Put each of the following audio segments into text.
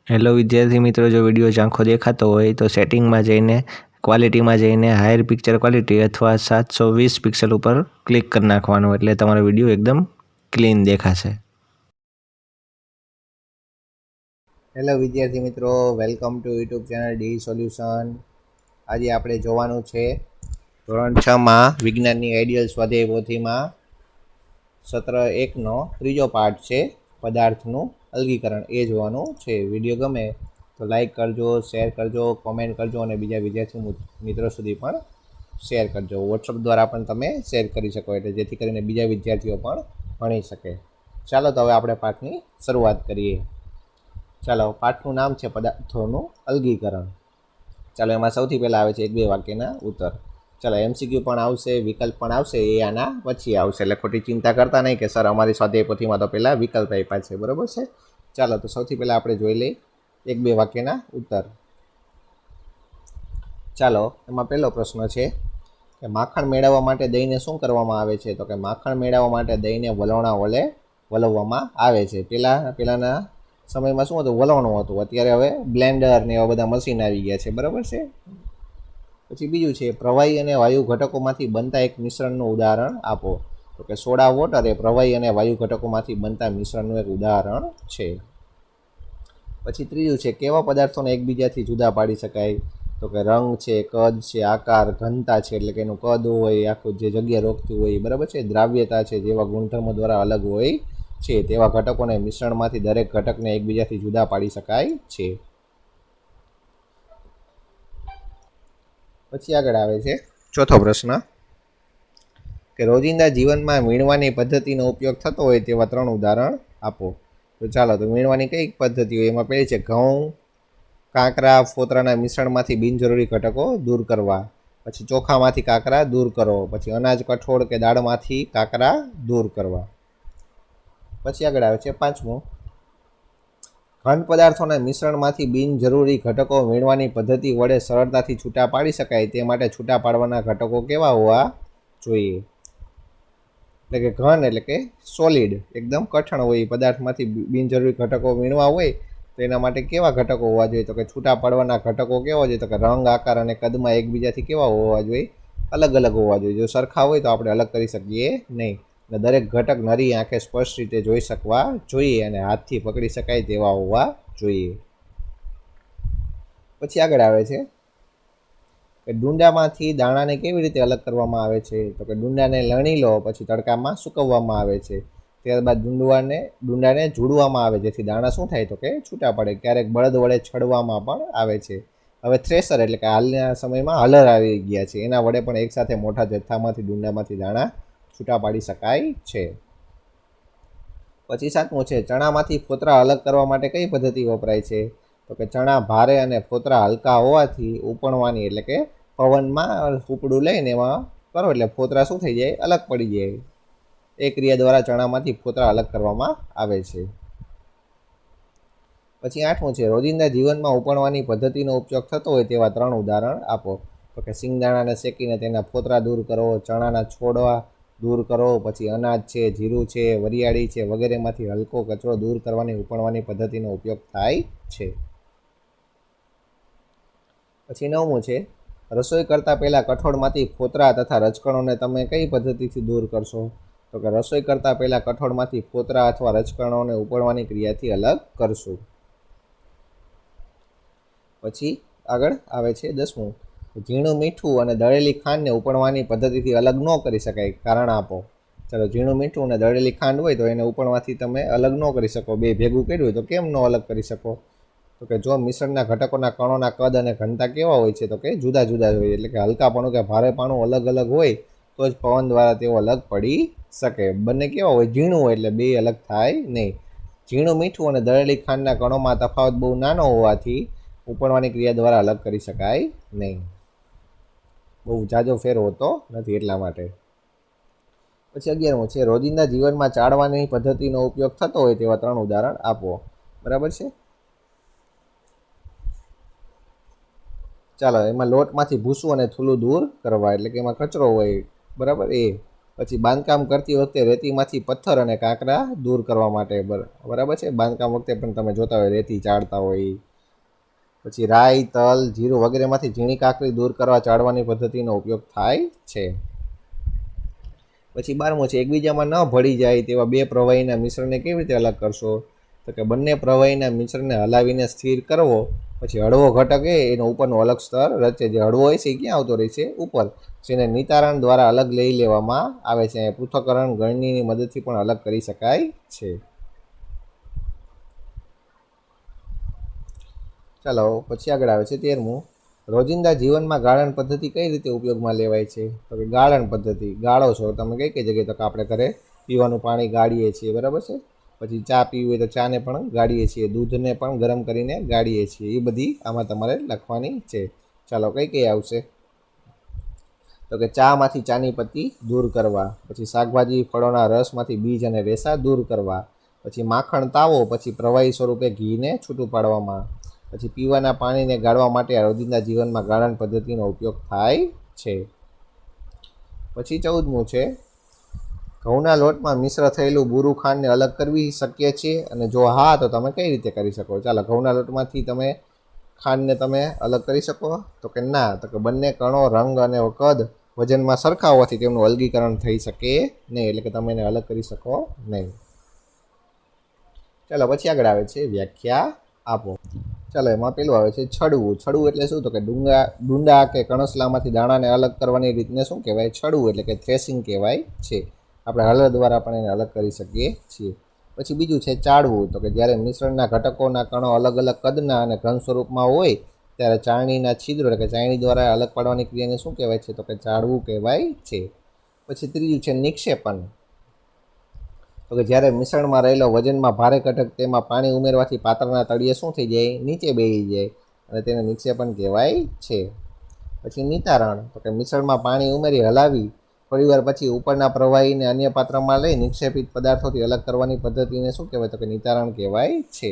Hello વિદ્યાર્થી મિત્રો, જો વિડીયો ઝાંખો દેખાતો હોય તો સેટિંગમાં જઈને ક્વોલિટીમાં જઈને હાયર પિક્ચર ક્વોલિટી અથવા 720 પિક્સલ ઉપર ક્લિક કરી નાખવાનું, એટલે તમારો વિડીયો એકદમ ક્લીન દેખાશે. હેલો વિદ્યાર્થી મિત્રો, welcome to YouTube channel D solution. આજે આપણે જોવાનું છે ધોરણ 6માં વિજ્ઞાનની આઈડિયલ સ્વાધ્યાય પોથીમાં સત્ર 1નો ત્રીજો પાઠ છે, પદાર્થનું અલગીકરણ. એ જોવાનું છે. વિડીયો ગમે તો લાઈક કરજો, શેર કરજો, કોમેન્ટ કરજો અને બીજા વિદ્યાર્થી મિત્રો સુધી પણ શેર કરજો. વોટ્સઅપ દ્વારા પણ તમે શેર કરી શકો, એટલે જેથી કરીને બીજા વિદ્યાર્થીઓ પણ ભણી શકે. ચાલો તો હવે આપણે પાઠની શરૂઆત કરીએ. ચાલો, પાઠનું નામ છે પદાર્થોનું અલગીકરણ. ચાલો, એમાં સૌથી પહેલાં આવે છે 1-2 વાક્યના ઉત્તર. ચાલો, MCQ પણ આવશે, વિકલ્પ પણ આવશે, એ આના પછી આવશે, એટલે ખોટી ચિંતા કરતા નહીં કે સર અમારી સ્વાધ્યાય પોથીમાં તો પહેલાં વિકલ્પ આપ્યા છે. બરાબર છે. ચાલો, તો સૌથી પહેલાં આપણે જોઈ લઈએ 1-2 વાક્યના ઉત્તર. ચાલો, એમાં પહેલો પ્રશ્ન છે કે માખણ મેળવવા માટે દહીંને શું કરવામાં આવે છે? તો કે માખણ મેળવવા માટે દહીંને વલોણા વડે વલવવામાં આવે છે. પહેલાંના સમયમાં શું હતું? વલણું હતું. અત્યારે હવે બ્લેન્ડર ને એવા બધા મશીન આવી ગયા છે. બરાબર છે. પછી બીજું છે, પ્રવાહી અને વાયુ ઘટકોમાંથી બનતા એક મિશ્રણનું ઉદાહરણ આપો. તો કે સોડા વોટર એ પ્રવાહી અને વાયુ ઘટકોમાંથી બનતા મિશ્રણનું એક ઉદાહરણ છે. પછી ત્રીજું છે, કેવા પદાર્થોને એકબીજાથી જુદા પાડી શકાય? તો કે રંગ છે, કદ છે, આકાર, ઘનતા છે, એટલે કે એનું કદ હોય, આખું જે જગ્યા રોકતું હોય. બરાબર છે. દ્રાવ્યતા છે, જેવા ગુણધર્મો દ્વારા અલગ હોય છે તેવા ઘટકોને મિશ્રણમાંથી દરેક ઘટકને એકબીજાથી જુદા પાડી શકાય છે. પછી આગળ આવે છે ચોથો પ્રશ્ન કે રોજિંદા જીવનમાં વીણવાની પદ્ધતિનો ઉપયોગ થતો હોય તેવા 3 ઉદાહરણ આપો. તો ચાલો, તો વીણવાની કઈ પદ્ધતિ હોય? એમાં પહેલી છે ઘઉં, કાંકરા, ફોતરાના મિશ્રણમાંથી બિનજરૂરી ઘટકો દૂર કરવા. પછી ચોખામાંથી કાંકરા દૂર કરો. પછી અનાજ, કઠોળ કે દાળમાંથી કાંકરા દૂર કરવા. પછી આગળ આવે છે પાંચમું, ઘન પદાર્થોના મિશ્રણમાંથી બિનજરૂરી ઘટકો વીણવાની પદ્ધતિ વડે સરળતાથી છૂટા પાડી શકાય તે માટે છૂટા પાડવાના ઘટકો કેવા હોવા જોઈએ? એટલે કે ઘન એટલે કે સોલિડ, એકદમ કઠણ હોય. પદાર્થમાંથી બિનજરૂરી ઘટકો વીણવા હોય તો એના માટે કેવા ઘટકો હોવા જોઈએ? તો કે છૂટા પાડવાના ઘટકો કેવા જોઈએ? તો કે રંગ, આકાર અને કદમાં એકબીજાથી કેવા હોવા જોઈએ? અલગ અલગ હોવા જોઈએ. જો સરખા હોય તો આપણે અલગ કરી શકીએ નહીં. અને દરેક ઘટક નરી આંખે સ્પષ્ટ રીતે જોઈ શકવા જોઈએ અને હાથથી પકડી શકાય તેવા હોવા જોઈએ. પછી આગળ આવે છે કે ડુંડામાંથી દાણાને કેવી રીતે અલગ કરવામાં આવે છે? તો કે ડુંડાને લણી લો, પછી તડકામાં સૂકવવામાં આવે છે. ત્યારબાદ ડુંડાને જોડવામાં આવે, જેથી દાણા શું થાય? તો કે છૂટા પડે. ક્યારેક બળદ વડે છડવામાં પણ આવે છે. હવે થ્રેસર એટલે કે હાલના સમયમાં હલર આવી ગયા છે, એના વડે પણ એકસાથે મોટા જથ્થામાંથી ડુંડામાંથી દાણા છૂટા પાડી શકાય છે. પછી સાતમું છે, ચણામાંથી ફોતરા અલગ કરવા માટે કઈ પદ્ધતિ વપરાય છે? તો કે ચણા ભારે અને ફોતરા હલકા હોવાથી ઉપણવાની, એટલે કે પવનમાં ઉપડું લઈને એમાં કરો એટલે ફોતરા શું થઈ જાય? અલગ પડી જાય. એ ક્રિયા દ્વારા ચણામાંથી ફોતરા અલગ કરવામાં આવે છે. પછી આઠમું છે, રોજિંદા જીવનમાં ઉપણવાની પદ્ધતિનો ઉપયોગ થતો હોય તેવા 3 ઉદાહરણ આપો. તો કે સિંગદાણાને શેકીને તેના ફોતરા દૂર કરો, ચણાના છોડવા દૂર કરો, પછી અનાજ છે, જીરું છે, વરિયાળી છે વગેરેમાંથી હલકો કચરો દૂર કરવાની ઉપણવાની પદ્ધતિનો ઉપયોગ થાય છે. પછી 9મું છે, રસોઈ કરતાં પહેલાં કઠોળમાંથી ફોતરા તથા રજકણોને તમે કઈ પદ્ધતિથી દૂર કરશો? તો કે રસોઈ કરતાં પહેલાં કઠોળમાંથી ફોતરા અથવા રજકણોને ઉપણવાની ક્રિયાથી અલગ કરશું. પછી આગળ આવે છે 10મું, ઝીણું મીઠું અને દળેલી ખાંડને ઉપણવાની પદ્ધતિથી અલગ ન કરી શકાય, કારણ આપો. ચાલો, ઝીણું મીઠું અને દળેલી ખાંડ હોય તો એને ઉપણવાથી તમે અલગ ન કરી શકો. બે ભેગું કર્યું હોય તો કેમ ન અલગ કરી શકો? તો કે જો મિશ્રણના ઘટકોના કણોના કદ અને ઘનતા કેવા હોય છે? તો કે જુદા જુદા હોય. એટલે કે હલકાપણું કે ભારેપણું અલગ અલગ હોય તો જ પવન દ્વારા તેઓ અલગ પડી શકે. બંને કેવા હોય? ઝીણું હોય, એટલે બે અલગ થાય નહીં. ઝીણું મીઠું અને દળેલી ખાંડના કણોમાં તફાવત બહુ નાનો હોવાથી ઉપણવાની ક્રિયા દ્વારા અલગ કરી શકાય નહીં. બહુ જાજો ફેર હોતો નથી એટલા માટે. પછી 11મું છે, રોજિંદા જીવનમાં ચાળવાની પદ્ધતિનો ઉપયોગ થતો હોય તેવા 3 ઉદાહરણ આપો. બરાબર છે. ચાલો, એમાં લોટમાંથી ભૂસું અને થૂલું દૂર કરવા, એટલે કે એમાં કચરો હોય. બરાબર. એ પછી બાંધકામ કરતી વખતે રેતીમાંથી પથ્થર અને કાંકરા દૂર કરવા માટે બરાબર છે. બાંધકામ વખતે પણ તમે જોતા હોય રેતી ચાળતા હોય. પછી રાઈ, તલ, જીરું વગેરેમાંથી ઝીણી કાંકરી દૂર કરવા ચાળવાની પદ્ધતિનો ઉપયોગ થાય છે. પછી 12મું છે એકબીજામાં ન ભળી જાય તેવા બે પ્રવાહીના મિશ્રણને કેવી રીતે અલગ કરશો? તો કે બંને પ્રવાહીના મિશ્રણને હલાવીને સ્થિર કરવો. પછી હળવો ઘટક એનો ઉપરનો અલગ સ્તર રચે. જે હળવો હોય છે એ ક્યાં આવતો રહે છે? ઉપર. જેને નિતારણ દ્વારા અલગ લઈ લેવામાં આવે છે. પૃથ્થકરણ ગળણીની મદદથી પણ અલગ કરી શકાય છે. ચાલો પછી આગળ આવે છે 13મું. રોજિંદા જીવનમાં ગાળણ પદ્ધતિ કઈ રીતે ઉપયોગમાં લેવાય છે? તો કે ગાળણ પદ્ધતિ ગાળો છો તમે કઈ જગ્યાએ? તો કે આપણે ઘરે પીવાનું પાણી ગાળીએ છીએ, બરાબર છે. પછી ચા પીવી હોય તો ચાને પણ ગાળીએ છીએ, દૂધને પણ ગરમ કરીને ગાળીએ છીએ. એ બધી આમાં તમારે લખવાની છે. ચાલો કઈ આવશે? તો કે ચામાંથી ચાની પત્તી દૂર કરવા. પછી શાકભાજી ફળોના રસમાંથી બીજ અને રેસા દૂર કરવા. પછી માખણ તાવો, પછી પ્રવાહી સ્વરૂપે ઘીને છૂટું પાડવામાં. પછી પીવાના પાણીને ગાળવા માટે રોજિંદા જીવનમાં ગાળણ પદ્ધતિનો ઉપયોગ થાય છે. પછી 14મું છે ઘઉંના લોટમાં મિશ્ર થયેલું બુરું ખાંડને અલગ કરવી શક્ય છે? અને જો હા તો તમે કઈ રીતે કરી શકો? ચાલો ઘઉંના લોટમાંથી તમે ખાંડને તમે અલગ કરી શકો? તો કે ના. તો કે બંને કણો, રંગ અને કદ વજનમાં સરખા હોવાથી તેમનું અલગીકરણ થઈ શકે નહીં. એટલે કે તમે એને અલગ કરી શકો નહીં. ચાલો પછી આગળ આવે છે વ્યાખ્યા આપો. ચાલો એમાં પેલું આવે છે છડવું. છડવું એટલે શું? તો કે ડુંડા કે કણસલામાંથી દાણાને અલગ કરવાની રીતને શું કહેવાય? છડવું એટલે કે થ્રેસિંગ કહેવાય છે. આપણે હળર દ્વારા પણ એને અલગ કરી શકીએ છીએ. પછી બીજું છે ચાળવું. તો કે જ્યારે મિશ્રણના ઘટકોના કણો અલગ અલગ કદના અને ઘન સ્વરૂપમાં હોય ત્યારે ચાળણીના છિદ્રો એટલે કે ચાળણી દ્વારા અલગ પાડવાની ક્રિયાને શું કહેવાય છે? તો કે ચાળવું કહેવાય છે. પછી ત્રીજું છે નિક્ષેપણ. તો કે જ્યારે મિશ્રણમાં રહેલો વજનમાં ભારે ઘટક તેમાં પાણી ઉમેરવાથી પાત્રના તળિયે શું થઈ જાય? નીચે બેસી જાય અને તેને નિક્ષેપણ કહેવાય છે. પછી નિતારણ. તો કે મિશ્રણમાં પાણી ઉમેરી હલાવી થોડીવાર પછી ઉપરના પ્રવાહીને અન્ય પાત્રમાં લઈ નિક્ષેપિત પદાર્થોથી અલગ કરવાની પદ્ધતિને શું કહેવાય? તો કે નિતારણ કહેવાય છે.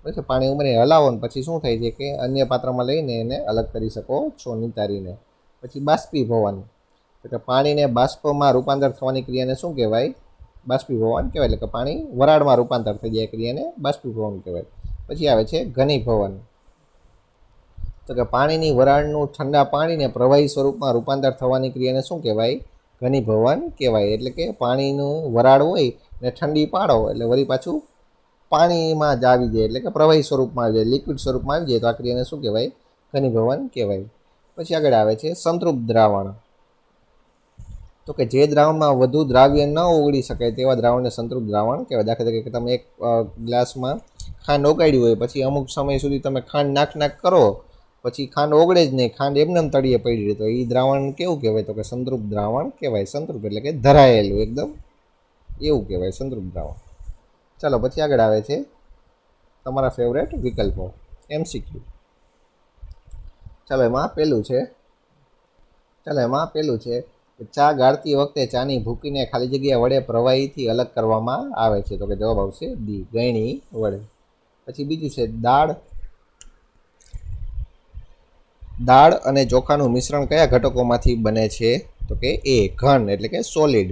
પછી પાણી ઉમેરી હલાવો ને પછી શું થાય છે કે અન્ય પાત્રમાં લઈને એને અલગ કરી શકો છો નિતારીને. પછી બાષ્પીભવન. તો કે પાણીને બાષ્પમાં રૂપાંતર થવાની ક્રિયાને શું કહેવાય? બાષ્પીભવન કહેવાય. એટલે કે પાણી વરાળમાં રૂપાંતર થઈ જાય ક્રિયાને બાષ્પીભવન કહેવાય. પછી આવે છે ઘનીભવન. તો કે પાણીની વરાળનું ઠંડા પાણીને પ્રવાહી સ્વરૂપમાં રૂપાંતર થવાની ક્રિયાને શું કહેવાય? ઘનીભવન કહેવાય. એટલે કે પાણીનું વરાળ હોય ને ઠંડી પાડો એટલે વળી પાછું પાણીમાં જ આવી જાય, એટલે કે પ્રવાહી સ્વરૂપમાં આવી જાય, લિક્વિડ સ્વરૂપમાં આવી જાય તો આ ક્રિયાને શું કહેવાય? ઘનીભવન કહેવાય. પછી આગળ આવે છે સંતૃપ્ત દ્રાવણ. તો કે જે દ્રાવણમાં વધુ દ્રાવ્ય ન ઓગળી શકાય તેવા દ્રાવણને સંતૃપ્ત દ્રાવણ કહેવાય. દાખલા તરીકે તમે એક ગ્લાસમાં ખાંડ ઓગાળી હોય, પછી અમુક સમય સુધી તમે ખાંડ નાખ કરો, પછી ખાંડ ઓગળે જ નહીં, ખાંડ એમને તળિયે પડી રહી, તો એ દ્રાવણ કેવું કહેવાય? તો કે સંતૃપ્ત દ્રાવણ કહેવાય. સંતૃપ્ત એટલે કે ધરાયેલું એકદમ એવું કહેવાય સંતૃપ્ત દ્રાવણ. ચાલો પછી આગળ આવે છે તમારા ફેવરેટ વિકલ્પો MCQ. ચાલો એમાં પેલું છે ચા ગાળતી વખતે ચાની ભૂકીને ખાલી જગ્યા વડે પ્રવાહીથી અલગ કરવામાં આવે છે. તો કે જવાબ આવશે ડી, ગળણી વડે. પછી બીજું છે દાળ અને ચોખાનું મિશ્રણ કયા ઘટકોમાંથી બને છે? તો કે એ ઘન એટલે કે સોલિડ.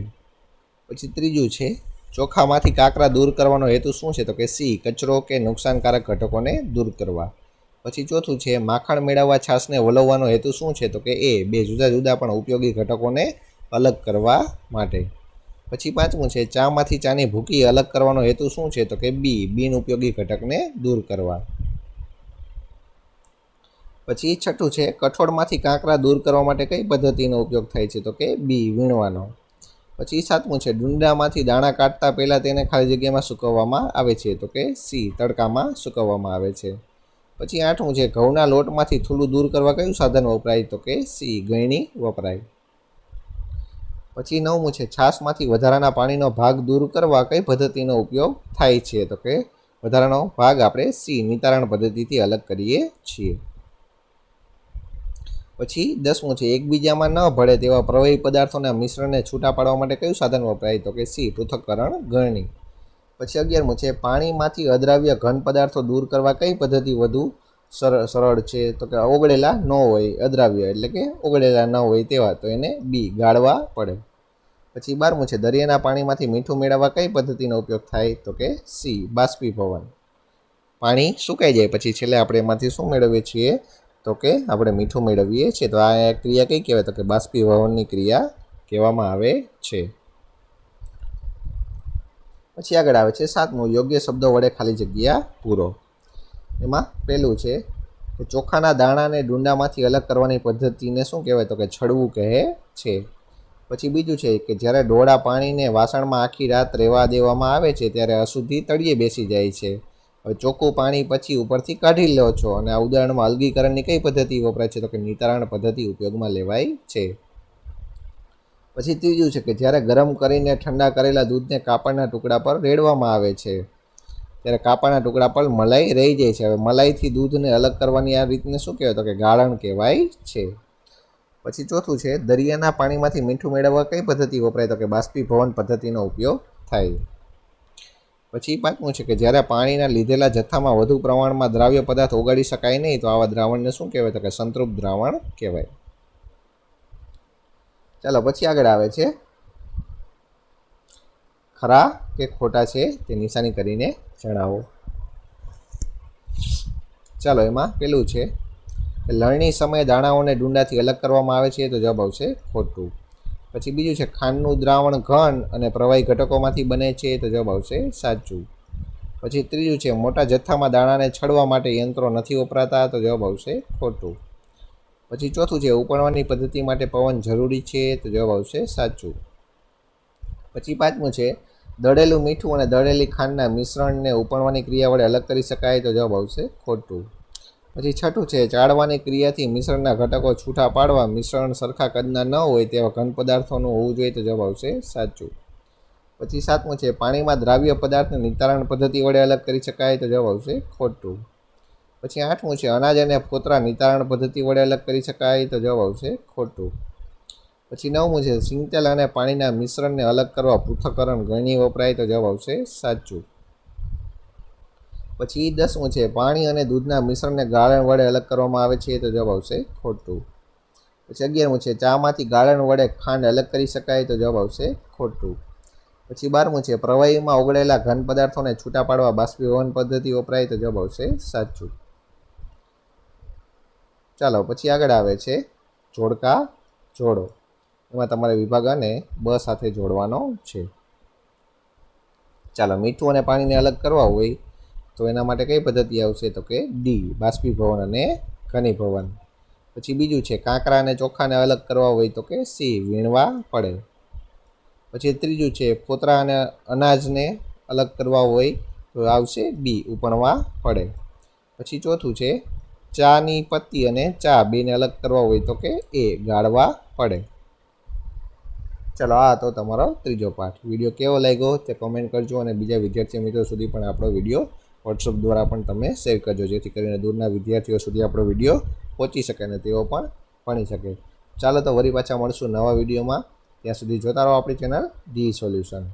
પછી ત્રીજું છે ચોખામાંથી કાંકરા દૂર કરવાનો હેતુ શું છે? તો કે સી, કચરો કે નુકસાનકારક ઘટકોને દૂર કરવા. પછી ચોથું છે માખણ મેળવવા છાશને વલોવવાનો હેતુ શું છે? તો કે એ બે જુદા જુદા પણ ઉપયોગી ઘટકોને અલગ કરવા માટે. પછી પાંચમું છે ચામાંથી ચાની ભૂકી અલગ કરવાનો હેતુ શું છે? તો કે બી, બિન ઉપયોગી ઘટકને દૂર કરવા. પછી છઠ્ઠું છે કઠોળમાંથી કાંકરા દૂર કરવા માટે કઈ પદ્ધતિનો ઉપયોગ થાય છે? તો કે બી, વીણવાનો. પછી સાતમું છે ડુંડામાંથી દાણા કાઢતા પહેલાં તેને ખાલી જગ્યામાં સૂકવવામાં આવે છે. તો કે સી, તડકામાં સૂકવવામાં આવે છે. પછી આઠમું છે ઘઉંના લોટમાંથી થૂલું દૂર કરવા કયું સાધન વપરાય? તો કે સી, ગળણી વપરાય. પછી નવમું છે છાશમાંથી વધારાના પાણીનો ભાગ દૂર કરવા કઈ પદ્ધતિનો ઉપયોગ થાય છે? તો કે વધારાનો ભાગ આપણે સી, નિતારણ પદ્ધતિથી અલગ કરીએ છીએ. પછી 10મું છે એકબીજામાં ન ભળે તેવા પ્રવાહી પદાર્થોના મિશ્રણને છૂટા પાડવા માટે કયું સાધન વપરાય? તો કે સી, પૃથ્થકરણ ગળણી. પછી 11મું છે પાણીમાંથી અદ્રાવ્ય ઘન પદાર્થો દૂર કરવા કઈ પદ્ધતિ વધુ સરળ છે? તો કે ઓગળેલા ન હોય, અદ્રાવ્ય એટલે કે ઓગળેલા ન હોય તેવા, તો એને બી, ગાળવા પડે. પછી 12મું છે દરિયાના પાણીમાંથી મીઠું મેળવવા કઈ પદ્ધતિનો ઉપયોગ થાય? તો કે સી બાષ્પીભવન. પાણી સુકાઈ જાય પછી છેલ્લે આપણે એમાંથી શું મેળવીએ છીએ? તો કે આપણે મીઠું મેળવીએ છીએ. તો આ ક્રિયા કઈ કહેવાય? તો કે બાષ્પીભવનની ક્રિયા કહેવામાં આવે છે. પછી આગળ આવે છે 7મું યોગ્ય શબ્દો વડે ખાલી જગ્યા પૂરો. એમાં પહેલું છે કે ચોખાના દાણાને ડુંડામાંથી અલગ કરવાની પદ્ધતિને શું કહેવાય? તો કે છડવું કહે છે. પછી બીજું છે કે જ્યારે ડોળા પાણીને વાસણમાં આખી રાત રહેવા દેવામાં આવે છે ત્યારે અશુદ્ધિ તળિયે બેસી જાય છે. હવે ચોખ્ખું પાણી પછી ઉપરથી કાઢી લો છો અને આ ઉદાહરણમાં અલગીકરણની કઈ પદ્ધતિ વપરાય છે? તો કે નિતારણ પદ્ધતિ ઉપયોગમાં લેવાય છે. પછી ત્રીજું છે કે જ્યારે ગરમ કરીને ઠંડા કરેલા દૂધને કાપડના ટુકડા પર રેડવામાં આવે છે ત્યારે કાપડના ટુકડા પર મલાઈ રહી જાય છે. હવે મલાઈથી દૂધને અલગ કરવાની આ રીતને શું કહેવાય? તો કે ગાળણ કહેવાય છે. પછી ચોથું છે દરિયાના પાણીમાંથી મીઠું મેળવવા કઈ પદ્ધતિ વપરાય? તો કે બાષ્પીભવન પદ્ધતિનો ઉપયોગ થાય. પછી 5મું છે કે જ્યારે પાણીના લીધેલા જથ્થામાં વધુ પ્રમાણમાં દ્રાવ્ય પદાર્થ ઓગાળી શકાય નહીં તો આવા દ્રાવણને શું કહેવાય? તો કે સંતૃપ્ત દ્રાવણ કહેવાય. ચાલો પછી આગળ આવે છે ખરા કે ખોટા છે તે નિશાની કરીને જણાવો. ચાલો એમાં પેલું છે કે લણણી સમયે દાણાઓને ડુંડાથી અલગ કરવામાં આવે છે. તો જવાબ આવશે ખોટું. પછી બીજું છે ખાંડનું દ્રાવણ ઘન અને પ્રવાહી ઘટકોમાંથી બને છે. તો જવાબ આવશે સાચું. પછી ત્રીજું છે મોટા જથ્થામાં દાણાને છડવા માટે યંત્રો નથી વપરાતા. તો જવાબ આવશે ખોટું. પછી ચોથું છે ઉપણવાની પદ્ધતિ માટે પવન જરૂરી છે. તો જવાબ આવશે સાચું. પછી 5મું છે દળેલું મીઠું અને દળેલી ખાંડના મિશ્રણને ઉપણવાની ક્રિયા વડે અલગ કરી શકાય. તો જવાબ આવશે ખોટું. પછી 6મું છે ચાળવાની ક્રિયાથી મિશ્રણના ઘટકો છૂટા પાડવા મિશ્રણ સરખા કદના ન હોય તેવા ઘન પદાર્થોનું હોવું જોઈએ. તો જવાબ આવશે સાચું. પછી 7મું છે પાણીમાં દ્રાવ્ય પદાર્થને નિતારણ પદ્ધતિ વડે અલગ કરી શકાય. તો જવાબ આવશે ખોટું. પછી 8મું છે અનાજ અને ફોતરા નિતારણ પદ્ધતિ વડે અલગ કરી શકાય. તો જવાબ આવશે ખોટું. પછી 9મું છે સિંગતેલ અને પાણીના મિશ્રણને અલગ કરવા પૃથ્થકરણ ગળણી વપરાય. તો જવાબ આવશે સાચું. પછી 10મું છે પાણી અને દૂધના મિશ્રણને ગાળણ વડે અલગ કરવામાં આવે છે. તો જવાબ આવશે ખોટું. પછી 11મું છે ચામાંથી ગાળણ વડે ખાંડ અલગ કરી શકાય. તો જવાબ આવશે ખોટું. પછી 12મું છે પ્રવાહીમાં ઓગળેલા ઘન પદાર્થોને છૂટા પાડવા બાષ્પીભવન પદ્ધતિ વપરાય. તો જવાબ આવશે સાચું. ચાલો પછી આગળ આવે છે જોડકા જોડો. એમાં તમારે વિભાગ અને બ સાથે જોડવાનો છે. ચાલો મીઠું અને પાણીને અલગ કરવા હોય તો એના માટે કઈ પદ્ધતિ આવશે? તો કે ડી બાષ્પીભવન અને ઘનીભવન. પછી બીજું છે કાંકરા અને ચોખાને અલગ કરવા હોય તો કે સી વીણવા પડે. પછી ત્રીજું છે ફોતરા અને અનાજને અલગ કરવા હોય તો આવશે બી ઉપણવા પડે. પછી ચોથું છે ચાની પત્તી અને ચા બેને અલગ કરવા હોય તો કે એ ગાળવા પડે. ચલો આ તો તમારો ત્રીજો પાઠ. વિડીયો કેવો લાગ્યો તે કોમેન્ટ કરજો અને બીજા વિદ્યાર્થી મિત્રો સુધી પણ આપણો વિડીયો વોટ્સઅપ દ્વારા પણ તમે શેર કરજો જેથી કરીને દૂરના વિદ્યાર્થીઓ સુધી આપણો વિડીયો પહોંચી શકે અને તેઓ પણ ભણી શકે. ચાલો તો વળી પાછા મળશું નવા વિડીયોમાં. ત્યાં સુધી જોતા રહો આપણી ચેનલ ડી સોલ્યુશન.